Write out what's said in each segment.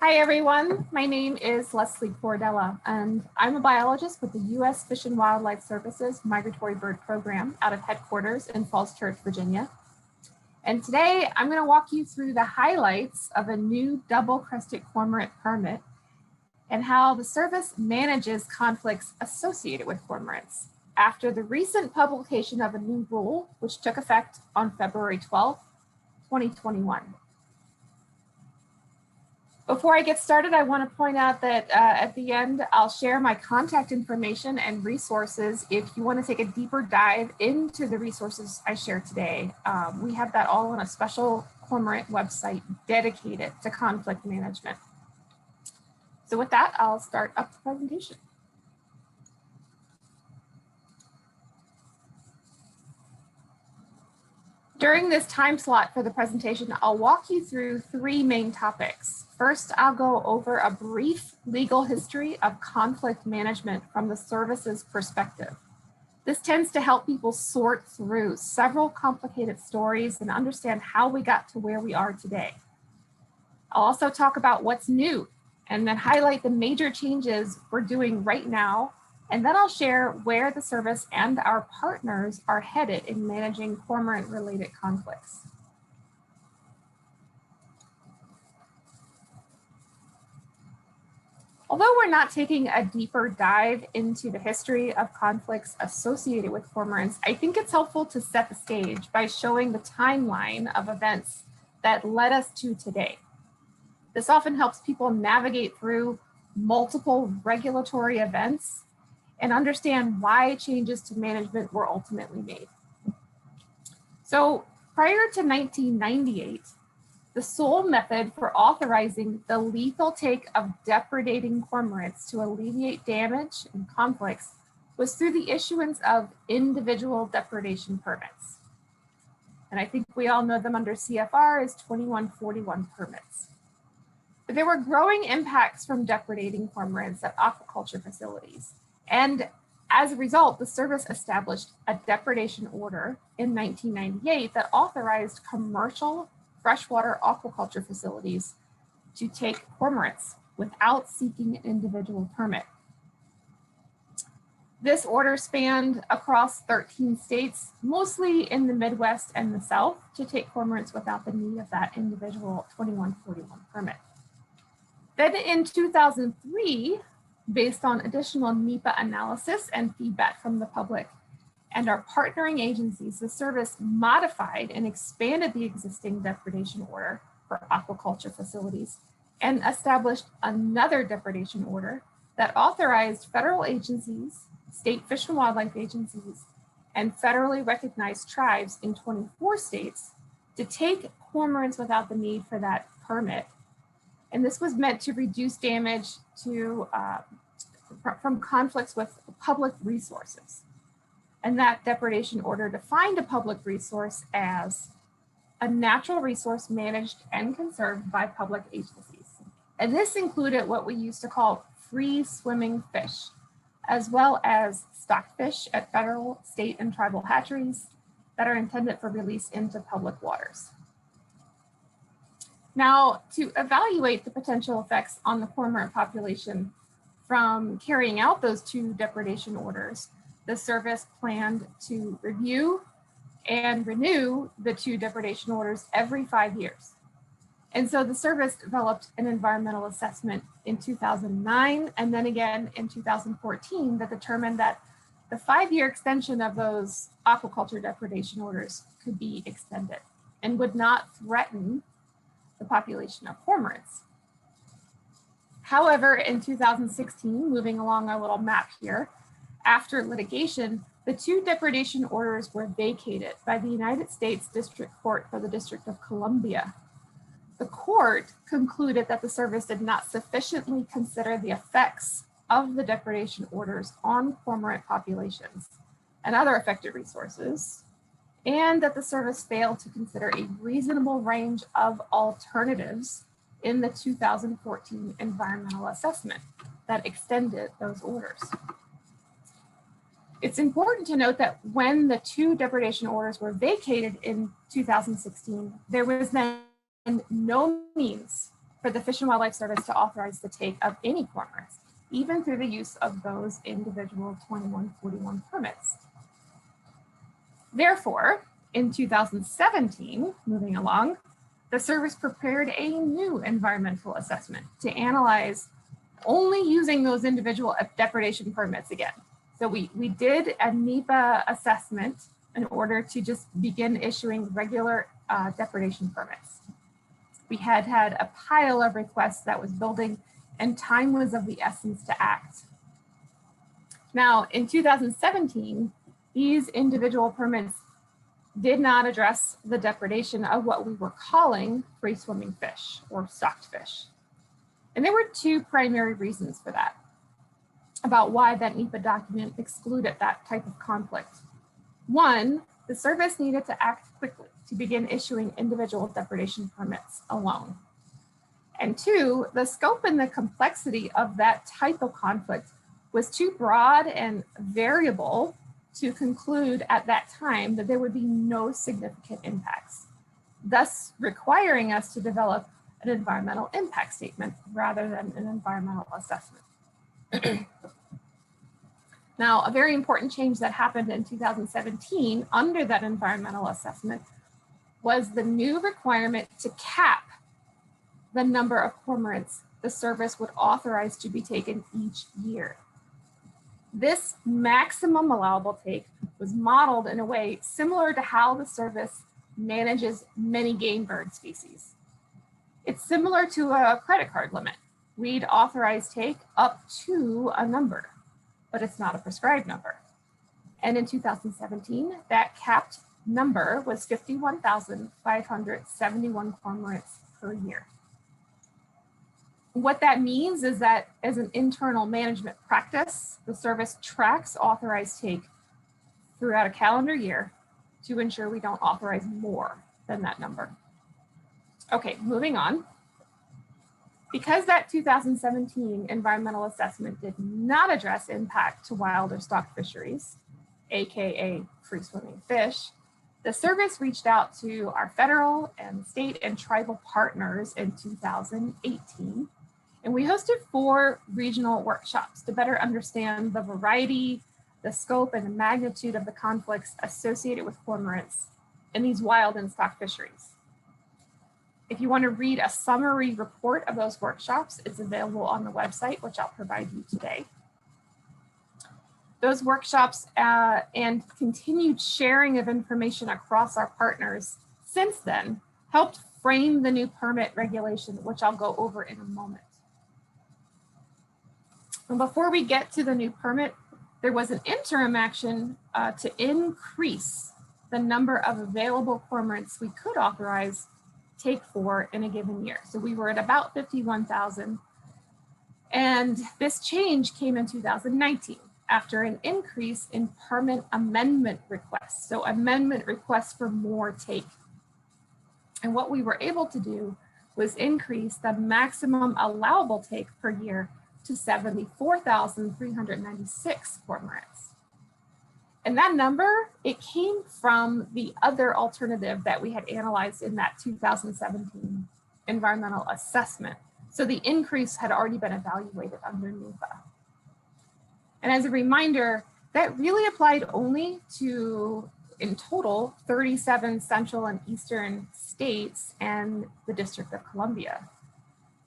Hi everyone, my name is Lesley Kordella and I'm a biologist with the U.S. Fish and Wildlife Service's Migratory Bird Program out of headquarters in Falls Church, Virginia. And today I'm going to walk you through the highlights of a new double-crested cormorant permit and how the service manages conflicts associated with cormorants after the recent publication of a new rule, which took effect on February 12th, 2021. Before I get started, I want to point out that at the end, I'll share my contact information and resources if you want to take a deeper dive into the resources I share today. We have that all on a special cormorant website dedicated to conflict management. So with that, I'll start up the presentation. During this time slot for the presentation, I'll walk you through three main topics. First, I'll go over a brief legal history of conflict management from the service's perspective. This tends to help people sort through several complicated stories and understand how we got to where we are today. I'll also talk about what's new and then highlight the major changes we're doing right now. And then I'll share where the service and our partners are headed in managing cormorant-related conflicts. Although we're not taking a deeper dive into the history of conflicts associated with cormorants, I think it's helpful to set the stage by showing the timeline of events that led us to today. This often helps people navigate through multiple regulatory events and understand why changes to management were ultimately made. So prior to 1998, the sole method for authorizing the lethal take of depredating cormorants to alleviate damage and conflicts was through the issuance of individual depredation permits. And I think we all know them under CFR as 2141 permits. But there were growing impacts from depredating cormorants at aquaculture facilities. And as a result, the service established a depredation order in 1998 that authorized commercial freshwater aquaculture facilities to take cormorants without seeking an individual permit. This order spanned across 13 states, mostly in the Midwest and the South, to take cormorants without the need of that individual 2141 permit. Then in 2003, based on additional NEPA analysis and feedback from the public and our partnering agencies, the service modified and expanded the existing depredation order for aquaculture facilities and established another depredation order that authorized federal agencies, state fish and wildlife agencies, and federally recognized tribes in 24 states to take cormorants without the need for that permit. And this was meant to reduce damage to from conflicts with public resources. And that depredation order defined a public resource as a natural resource managed and conserved by public agencies. And this included what we used to call free swimming fish, as well as stockfish at federal, state, and tribal hatcheries that are intended for release into public waters. Now, to evaluate the potential effects on the cormorant population from carrying out those two depredation orders, the service planned to review and renew the two depredation orders every 5 years. And so the service developed an environmental assessment in 2009 and then again in 2014 that determined that the 5-year extension of those aquaculture depredation orders could be extended and would not threaten the population of cormorants. However, in 2016, moving along our little map here, after litigation, the two depredation orders were vacated by the United States District Court for the District of Columbia. The court concluded that the service did not sufficiently consider the effects of the depredation orders on cormorant populations and other affected resources, and that the service failed to consider a reasonable range of alternatives in the 2014 environmental assessment that extended those orders. It's important to note that when the two depredation orders were vacated in 2016, there was then no means for the Fish and Wildlife Service to authorize the take of any cormorants, even through the use of those individual 2141 permits. Therefore, in 2017, moving along, the service prepared a new environmental assessment to analyze only using those individual depredation permits again. So we did a NEPA assessment in order to just begin issuing regular depredation permits. We had a pile of requests that was building, and time was of the essence to act. Now, in 2017, these individual permits did not address the depredation of what we were calling free swimming fish or stocked fish. And there were two primary reasons for that, about why that NEPA document excluded that type of conflict. One, the service needed to act quickly to begin issuing individual depredation permits alone. And two, the scope and the complexity of that type of conflict was too broad and variable to conclude at that time that there would be no significant impacts, thus requiring us to develop an environmental impact statement rather than an environmental assessment. Now, a very important change that happened in 2017 under that environmental assessment was the new requirement to cap the number of cormorants the service would authorize to be taken each year. This maximum allowable take was modeled in a way similar to how the service manages many game bird species. It's similar to a credit card limit. We'd authorize take up to a number, but it's not a prescribed number. And in 2017, that capped number was 51,571 cormorants per year. What that means is that as an internal management practice, the service tracks authorized take throughout a calendar year to ensure we don't authorize more than that number. Okay, moving on. Because that 2017 environmental assessment did not address impact to wild or stocked fisheries, AKA free swimming fish, the service reached out to our federal and state and tribal partners in 2018. And we hosted 4 regional workshops to better understand the variety, the scope, and the magnitude of the conflicts associated with cormorants in these wild and stock fisheries. If you want to read a summary report of those workshops, it's available on the website, which I'll provide you today. Those workshops and continued sharing of information across our partners since then helped frame the new permit regulation, which I'll go over in a moment. And before we get to the new permit, there was an interim action to increase the number of available cormorants we could authorize take for in a given year. So we were at about 51,000. And this change came in 2019 after an increase in permit amendment requests. So amendment requests for more take. And what we were able to do was increase the maximum allowable take per year to 74,396 cormorants. And that number, it came from the other alternative that we had analyzed in that 2017 environmental assessment. So the increase had already been evaluated under NEPA. And as a reminder, that really applied only to, in total, 37 central and eastern states and the District of Columbia.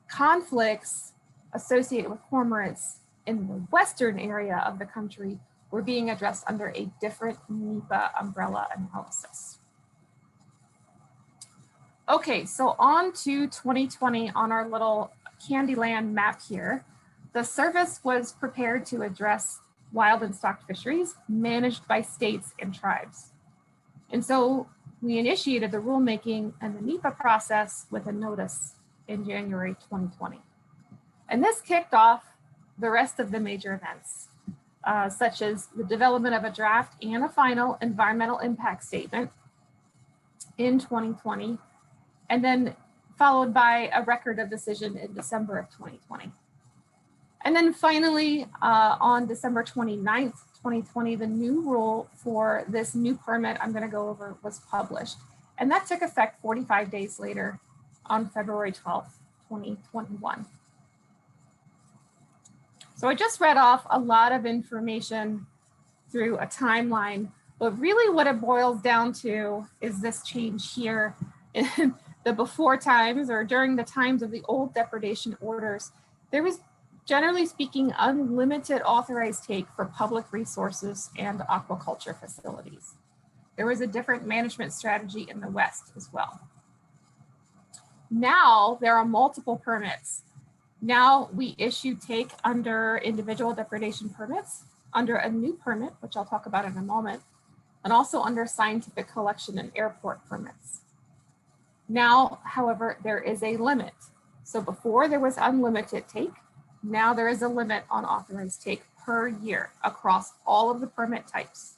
Conflicts associated with cormorants in the western area of the country were being addressed under a different NEPA umbrella analysis. Okay, so on to 2020 on our little Candyland map here. The service was prepared to address wild and stocked fisheries managed by states and tribes. And so we initiated the rulemaking and the NEPA process with a notice in January 2020. And this kicked off the rest of the major events, such as the development of a draft and a final environmental impact statement in 2020, and then followed by a record of decision in December of 2020. And then finally, on December 29th, 2020, the new rule for this new permit I'm going to go over was published. And that took effect 45 days later on February 12th, 2021. So I just read off a lot of information through a timeline, but really what it boils down to is this change here in the before times, or during the times of the old depredation orders. There was, generally speaking, unlimited authorized take for public resources and aquaculture facilities. There was a different management strategy in the West as well. Now there are multiple permits. Now we issue take under individual depredation permits, under a new permit, which I'll talk about in a moment, and also under scientific collection and airport permits. Now, however, there is a limit. So before there was unlimited take, now there is a limit on authorized take per year across all of the permit types.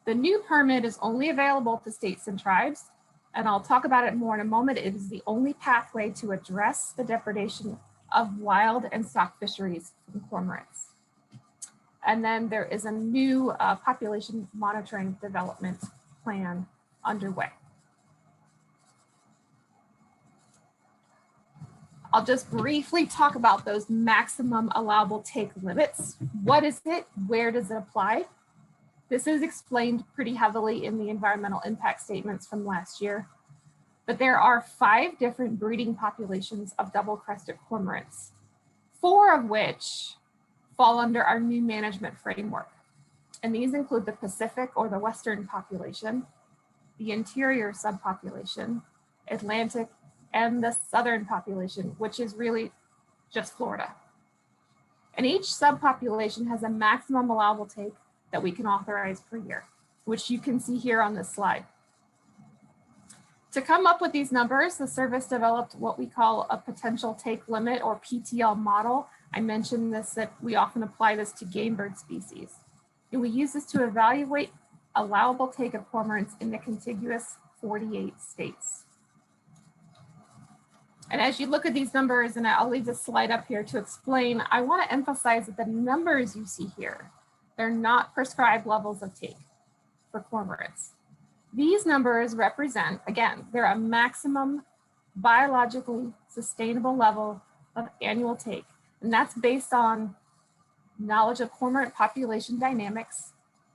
The new permit is only available to states and tribes, and I'll talk about it more in a moment. It is the only pathway to address the depredation of wild and stock fisheries from cormorants. And then there is a new population monitoring development plan underway. I'll just briefly talk about those maximum allowable take limits. What is it? Where does it apply? This is explained pretty heavily in the environmental impact statements from last year, but there are 5 different breeding populations of double-crested cormorants, 4 of which fall under our new management framework. And these include the Pacific or the Western population, the interior subpopulation, Atlantic, and the Southern population, which is really just Florida. And each subpopulation has a maximum allowable take that we can authorize per year, which you can see here on this slide. To come up with these numbers, the service developed what we call a potential take limit, or PTL model. I mentioned this, that we often apply this to game bird species. And we use this to evaluate allowable take of cormorants in the contiguous 48 states. And as you look at these numbers, and I'll leave this slide up here to explain, I want to emphasize that the numbers you see here, they're not prescribed levels of take for cormorants. These numbers represent, again, they're a maximum biologically sustainable level of annual take. And that's based on knowledge of cormorant population dynamics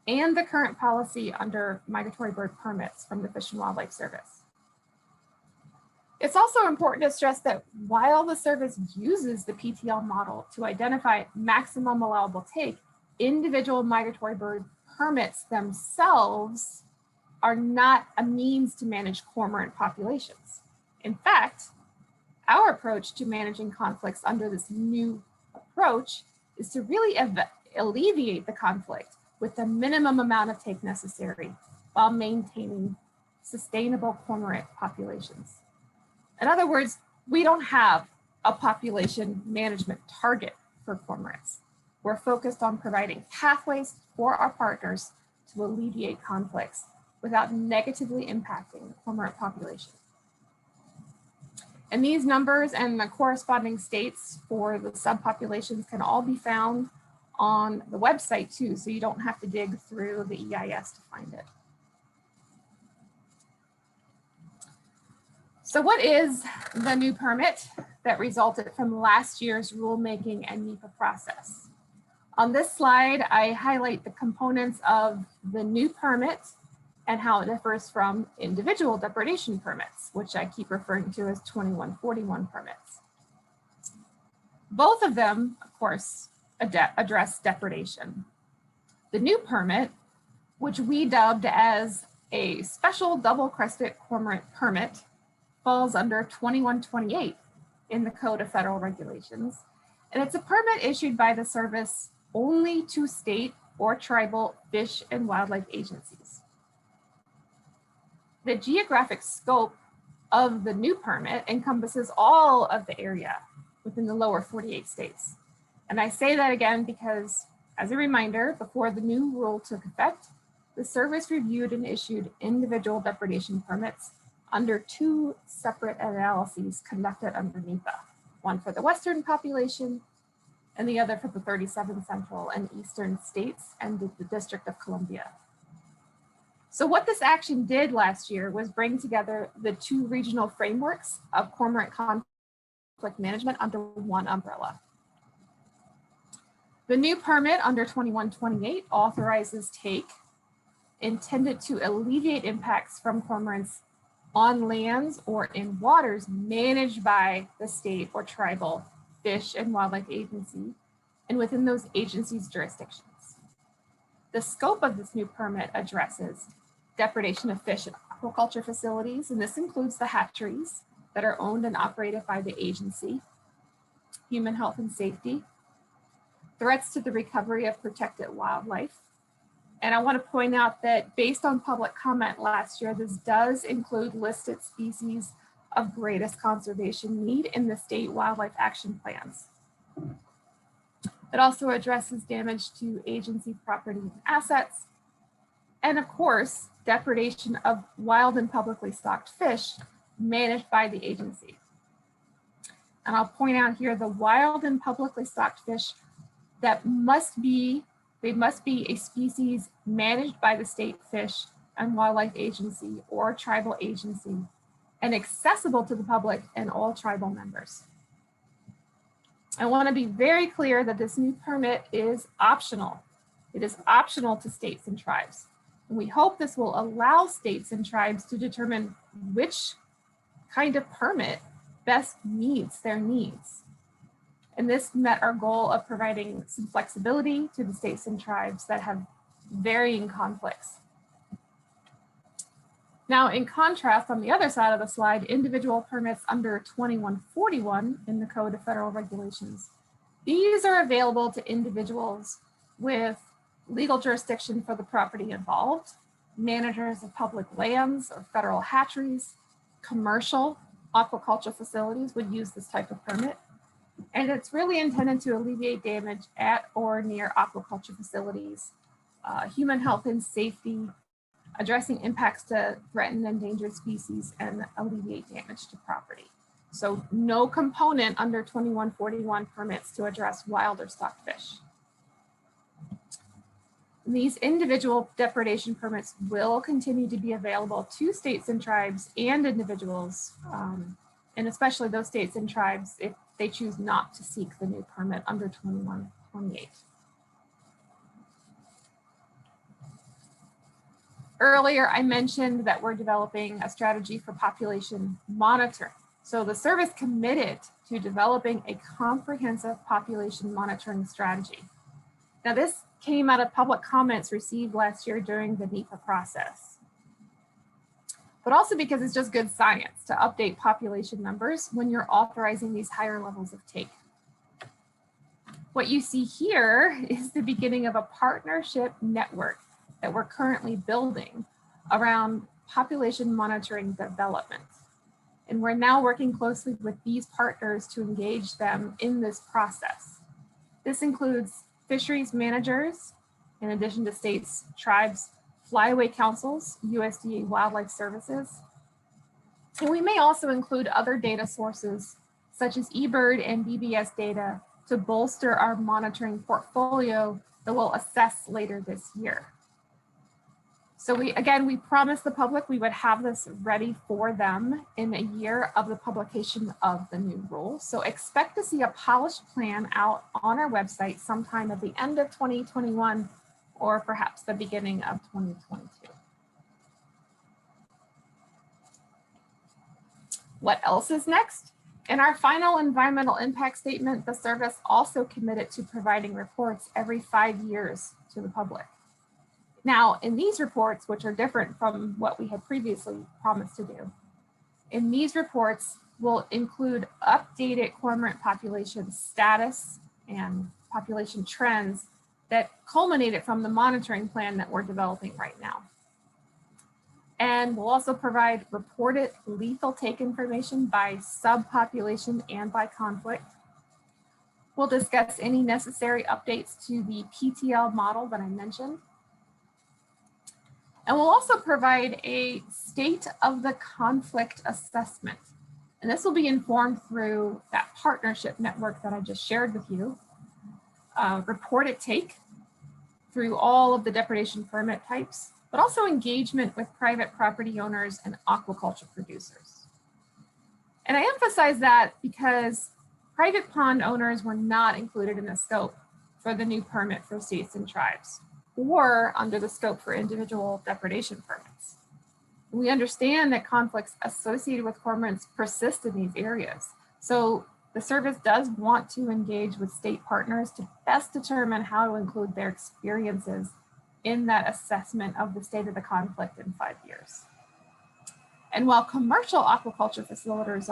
and the current policy under migratory bird permits from the Fish and Wildlife Service. It's also important to stress that while the service uses the PTL model to identify maximum allowable take, individual migratory bird permits themselves are not a means to manage cormorant populations. In fact, our approach to managing conflicts under this new approach is to really alleviate the conflict with the minimum amount of take necessary while maintaining sustainable cormorant populations. In other words, we don't have a population management target for cormorants. We're focused on providing pathways for our partners to alleviate conflicts without negatively impacting the cormorant population. And these numbers and the corresponding states for the subpopulations can all be found on the website too, so you don't have to dig through the EIS to find it. So what is the new permit that resulted from last year's rulemaking and NEPA process? On this slide, I highlight the components of the new permit and how it differs from individual depredation permits, which I keep referring to as 2141 permits. Both of them, of course, address depredation. The new permit, which we dubbed as a special double-crested cormorant permit, falls under 2128 in the Code of Federal Regulations. And it's a permit issued by the service only to state or tribal fish and wildlife agencies. The geographic scope of the new permit encompasses all of the area within the lower 48 states. And I say that again because, as a reminder, before the new rule took effect, the service reviewed and issued individual depredation permits under 2 separate analyses conducted under NEPA, one for the Western population and the other for the 37 Central and Eastern states and the District of Columbia. So what this action did last year was bring together the 2 regional frameworks of cormorant conflict management under one umbrella. The new permit under 2128 authorizes take intended to alleviate impacts from cormorants on lands or in waters managed by the state or tribal fish and wildlife agency and within those agencies' jurisdictions. The scope of this new permit addresses depredation of fish and aquaculture facilities, and this includes the hatcheries that are owned and operated by the agency, human health and safety, threats to the recovery of protected wildlife. And I want to point out that based on public comment last year, this does include listed species of greatest conservation need in the state wildlife action plans. It also addresses damage to agency property and assets, and of course, depredation of wild and publicly stocked fish managed by the agency. And I'll point out here the wild and publicly stocked fish that must be a species managed by the state fish and wildlife agency or tribal agency and accessible to the public and all tribal members. I want to be very clear that this new permit is optional. It is optional to states and tribes. And we hope this will allow states and tribes to determine which kind of permit best meets their needs. And this met our goal of providing some flexibility to the states and tribes that have varying conflicts. Now, in contrast, on the other side of the slide, individual permits under 2141 in the Code of Federal Regulations. These are available to individuals with legal jurisdiction for the property involved, managers of public lands or federal hatcheries, commercial aquaculture facilities would use this type of permit. And it's really intended to alleviate damage at or near aquaculture facilities, human health and safety, addressing impacts to threatened and endangered species, and alleviate damage to property. So no component under 2141 permits to address wild or stocked fish. And these individual depredation permits will continue to be available to states and tribes and individuals, and especially those states and tribes if they choose not to seek the new permit under 2128. Earlier, I mentioned that we're developing a strategy for population monitoring. So the service committed to developing a comprehensive population monitoring strategy. Now this came out of public comments received last year during the NEPA process, but also because it's just good science to update population numbers when you're authorizing these higher levels of take. What you see here is the beginning of a partnership network that we're currently building around population monitoring development. And we're now working closely with these partners to engage them in this process. This includes fisheries managers, in addition to states, tribes, flyaway councils, USDA Wildlife Services. And we may also include other data sources such as eBird and BBS data to bolster our monitoring portfolio that we'll assess later this year. So we promised the public we would have this ready for them in a year of the publication of the new rules. So expect to see a polished plan out on our website sometime at the end of 2021 or perhaps the beginning of 2022. What else is next? In our final environmental impact statement, the service also committed to providing reports every 5 years to the public. Now, in these reports, which are different from what we had previously promised to do, in these reports will include updated cormorant population status and population trends that culminated from the monitoring plan that we're developing right now. And we'll also provide reported lethal take information by subpopulation and by conflict. We'll discuss any necessary updates to the PTL model that I mentioned. And we'll also provide a state of the conflict assessment. And this will be informed through that partnership network that I just shared with you. Reported take through all of the depredation permit types, but also engagement with private property owners and aquaculture producers. And I emphasize that because Private pond owners were not included in the scope for the new permit for states and tribes, or under the scope for individual depredation permits. We understand that conflicts associated with cormorants persist in these areas. So the service does want to engage with state partners to best determine how to include their experiences in that assessment of the state of the conflict in 5 years. And while commercial aquaculture facility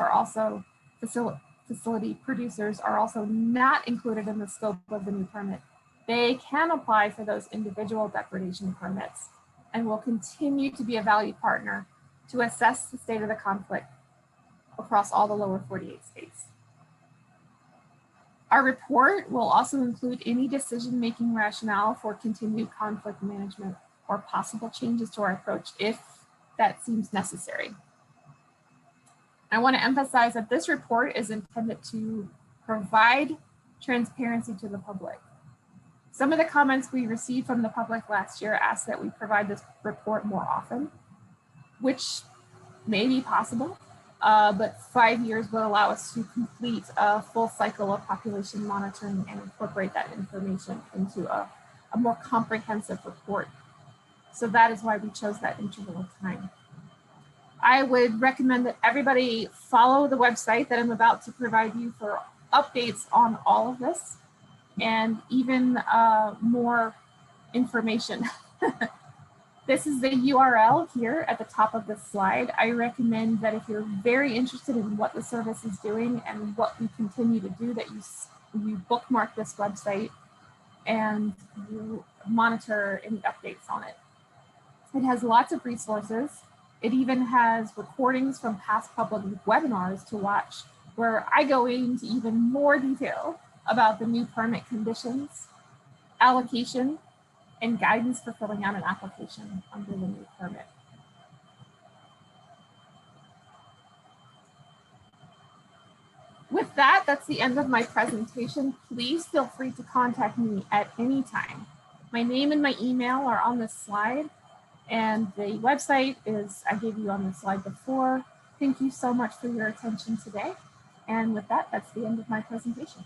producers are also not included in the scope of the new permit, they can apply for those individual depredation permits and will continue to be a valued partner to assess the state of the conflict across all the lower 48 states. Our report will also include any decision-making rationale for continued conflict management or possible changes to our approach if that seems necessary. I want to emphasize that this report is intended to provide transparency to the public. Some of the comments we received from the public last year asked that we provide this report more often, which may be possible, but 5 years will allow us to complete a full cycle of population monitoring and incorporate that information into a more comprehensive report. So that is why we chose that interval of time. I would recommend that everybody follow the website that I'm about to provide you for updates on all of this and even more information. This is the URL here at the top of this slide. I recommend that if you're very interested in what the service is doing and what we continue to do, that you bookmark this website and you monitor any updates on it. It has lots of resources. It even has recordings from past public webinars to watch where I go into even more detail about the new permit conditions, allocation, and guidance for filling out an application under the new permit. With that, that's the end of my presentation. Please feel free to contact me at any time. My name and my email are on this slide, and the website is, I gave you on the slide before. Thank you so much for your attention today. And with that, that's the end of my presentation.